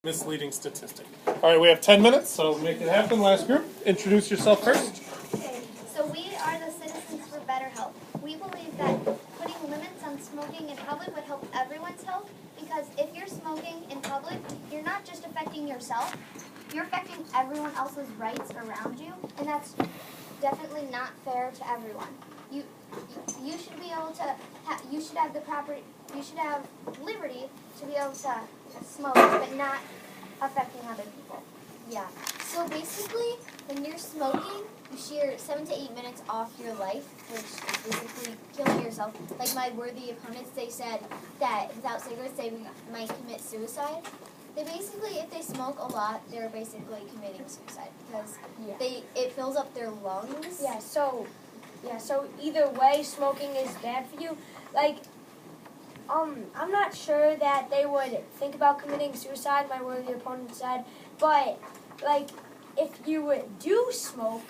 misleading statistic. All right, we have 10 minutes, so make it happen. Last group, introduce yourself first. Okay, so we are the Citizens for Better Health. We believe that putting limits on smoking in public would help everyone's health, because if you're smoking in public, you're not just affecting yourself, you're affecting everyone else's rights around you, and that's definitely not fair to everyone. You should be able to, you should have the property, you should have liberty to be able to smoke, but not affecting other people. Yeah. So basically, when you're smoking, you share 7 to 8 minutes off your life, which is basically killing yourself. Like my worthy opponents, they said that without cigarettes, they might commit suicide. They basically, if they smoke a lot, they're basically committing suicide because it fills up their lungs. So either way, smoking is bad for you. Like, I'm not sure that they would think about committing suicide, my worthy opponent said, but, like, if you do smoke,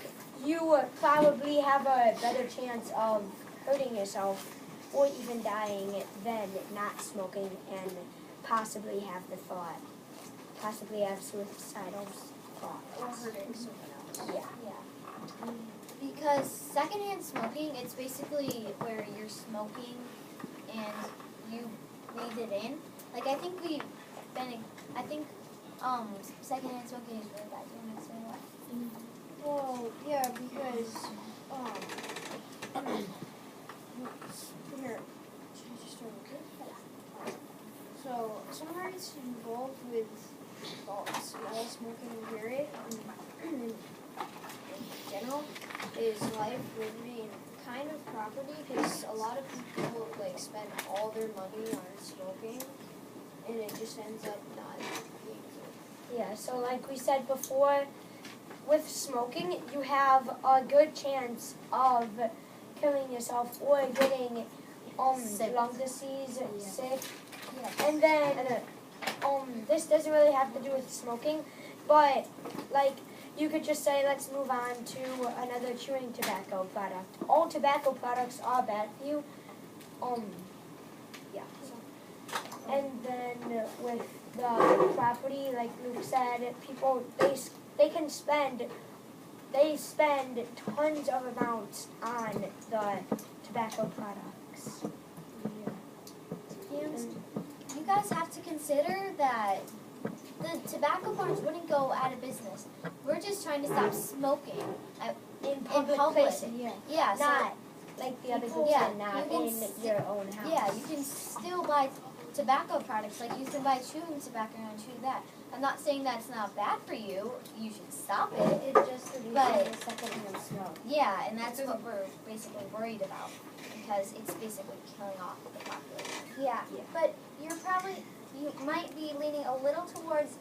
you would probably have a better chance of hurting yourself or even dying than not smoking and possibly have suicidal thoughts. Or hurting someone else. Yeah. Because secondhand smoking, it's basically where you're smoking and you breathe it in. Like I think secondhand smoking is really bad. Do you want to explain why? Well, yeah, because, here, should I just start with this? So, someone who's involved with small smoking period, in general, is life, liberty, and kind of property, because a lot of people, spend all their money on smoking, and it just ends up not being good. Yeah, so like we said before, with smoking, you have a good chance of killing yourself or getting lung disease, sick. Yeah. And then this doesn't really have to do with smoking, but you could just say, let's move on to another chewing tobacco product. All tobacco products are bad for you. And then with the property, like Luke said, people they spend tons of amounts on the tobacco products. You guys have to consider that the tobacco farms wouldn't go out of business. We're just trying to stop smoking In public places. Yeah, Not like the other groups said, not in your own house. Yeah, you can still buy tobacco products, like you can buy chewing tobacco and chew that. I'm not saying that's not bad for you. You should stop it. It just reduces the secondhand smoke. Yeah, and that's what we're basically worried about, because it's basically killing off the population. Yeah, but you might be leaning a little towards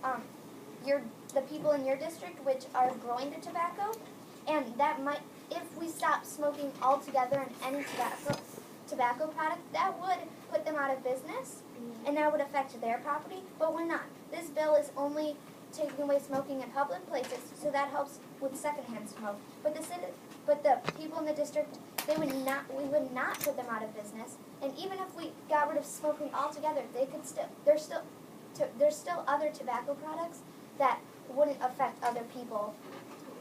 the people in your district which are growing the tobacco, and that might, if we stop smoking altogether in any tobacco product, that would put them out of business, and that would affect their property, but we're not. This bill is only taking away smoking in public places, so that helps with secondhand smoke. But the people in the district, we would not put them out of business. And even if we got rid of smoking altogether, there's still other tobacco products that wouldn't affect other people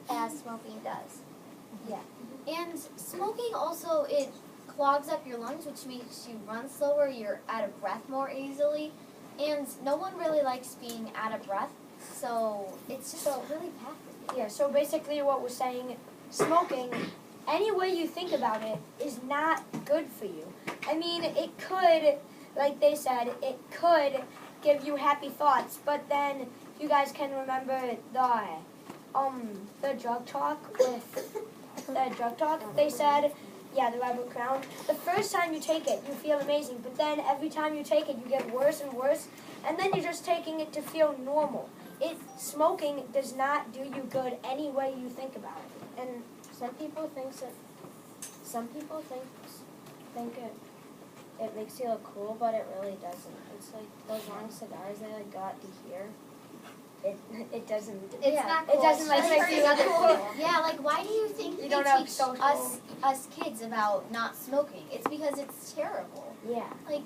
as smoking does. Yeah. And smoking also, it clogs up your lungs, which makes you run slower, you're out of breath more easily, and no one really likes being out of breath, so it's just really bad for you. Yeah, so basically what we're saying, smoking, any way you think about it, is not good for you. I mean, it could, like they said, it could give you happy thoughts, but then you guys can remember the drug talk they said, the Rebel Crown. The first time you take it, you feel amazing, but then every time you take it, you get worse and worse, and then you're just taking it to feel normal. Smoking does not do you good any way you think about it. And some people think it makes you look cool, but it really doesn't. It's like those long cigars that I got to here. It doesn't. It's not cool. It doesn't make you look cool. Yeah, like why do you think they teach us kids about not smoking? It's because it's terrible. Yeah. Like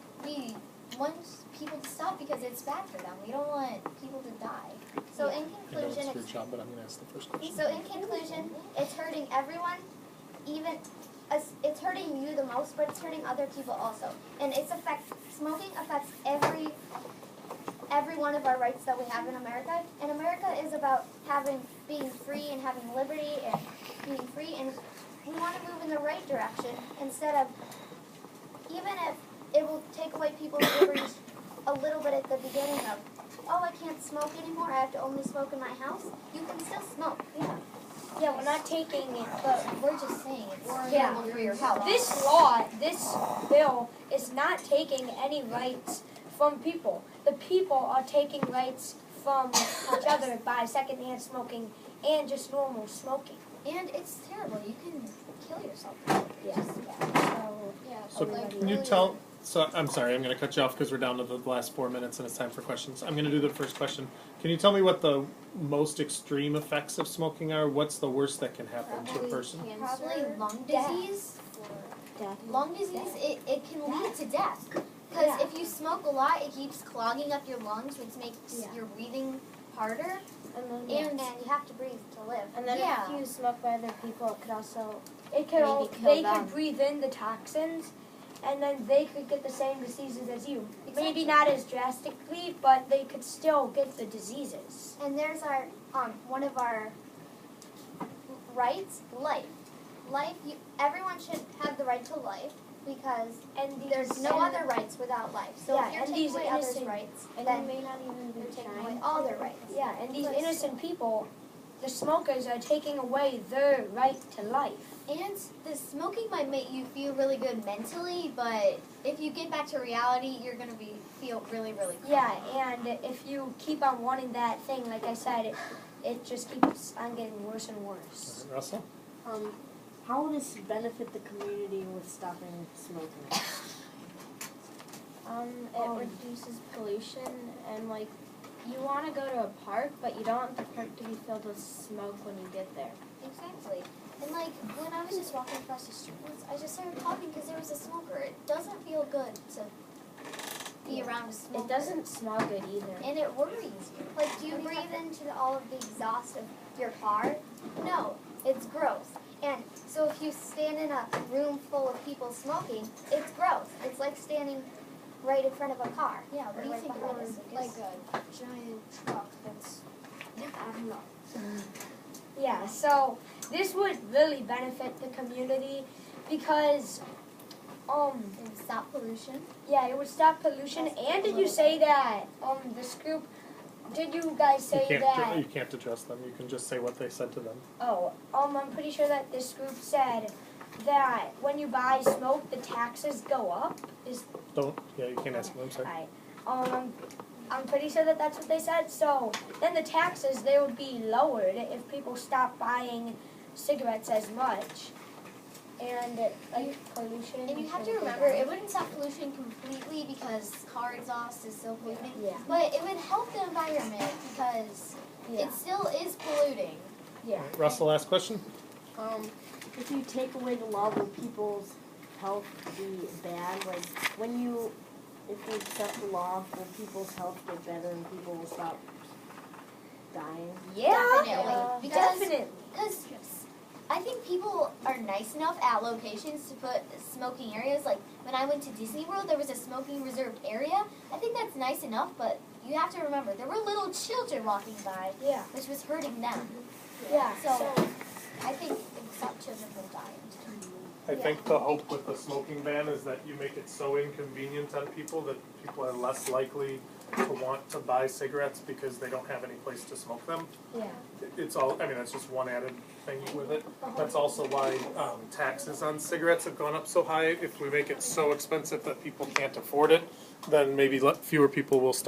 want people to stop because it's bad for them. We don't want people to die. So in I know conclusion, it's your job, but I'm going to ask the first question. So in conclusion, it's hurting everyone, even it's hurting you the most, but it's hurting other people also. And smoking affects every one of our rights that we have in America. And America is about being free and having liberty and being free. And we want to move in the right direction instead of, even if it will take away people's liberties a little bit at the beginning of, oh, I can't smoke anymore, I have to only smoke in my house. You can still smoke. Yeah. Yeah, we're not taking it, But we're just saying it's Yeah. terrible for your health. this bill is not taking any rights from people. The people are taking rights from each other by secondhand smoking and just normal smoking. And it's terrible. You can kill yourself. Yeah. So can you tell, I'm sorry, I'm going to cut you off because we're down to the last 4 minutes and it's time for questions. I'm going to do the first question. Can you tell me what the most extreme effects of smoking are? What's the worst that can happen to a person? Probably lung Death. disease. Death. Lung disease, it can lead to death. Because Yeah. if you smoke a lot, it keeps clogging up your lungs, which makes your breathing harder. And And you have to breathe to live. And then Yeah. if you smoke by other people, it could also It could maybe kill they them. could breathe in the toxins, and then they could get the same diseases as you. Exactly. Maybe not as drastically, but they could still get the diseases. And there's our one of our rights, life. Life. Everyone should have the right to life because there's no other rights without life. So Yeah, if you're and taking these away others' innocent- rights, And then you may not even be you're taking away trying. all their rights. Yeah, and these But innocent people, the smokers, are taking away their right to life. And the smoking might make you feel really good mentally, but if you get back to reality, you're going to feel really, really crappy. Yeah, and if you keep on wanting that thing, like I said, it just keeps on getting worse and worse. Russell? How will this benefit the community with stopping smoking? It reduces pollution and like you want to go to a park, but you don't want the park to be filled with smoke when you get there. Exactly. And like when I was just walking across the street once, I just started coughing because there was a smoker. It doesn't feel good to be around a smoker. It doesn't smell good either. And it worries you. Like, do you breathe into all of the exhaust of your car? No, it's gross. And so if you stand in a room full of people smoking, it's gross. It's like standing right in front of a car. Yeah, what do you right think behind about us. this? Like a giant truck that's, I don't know. Yeah, so this would really benefit the community because, And stop pollution. yeah, it would stop pollution. And did you say that this group? Did you guys say that? You can't address them. You can just say what they said to them. Oh, I'm pretty sure that this group said that when you buy smoke, the taxes go up. You can't ask them. I'm sorry. Right. I'm pretty sure that that's what they said. So then the taxes, they would be lowered if people stop buying cigarettes as much. And pollution. And you have to remember, it wouldn't stop pollution completely because car exhaust is still polluting. Yeah. But it would help the environment because it still is polluting. Yeah. Russell, last question? If you take away the law, will people's health be bad? Like if you accept the law, will people's health get better and people will stop dying? Yeah. Definitely. Because I think people are nice enough at locations to put smoking areas. Like when I went to Disney World, there was a smoking reserved area. I think that's nice enough, but you have to remember, there were little children walking by, Yeah. which was hurting them. Yeah. So I think it would stop children from dying. I think the hope with the smoking ban is that you make it so inconvenient on people that people are less likely to want to buy cigarettes because they don't have any place to smoke them. Yeah. It's all, that's just one added thing with it. That's also why taxes on cigarettes have gone up so high. If we make it so expensive that people can't afford it, then maybe fewer people will stop.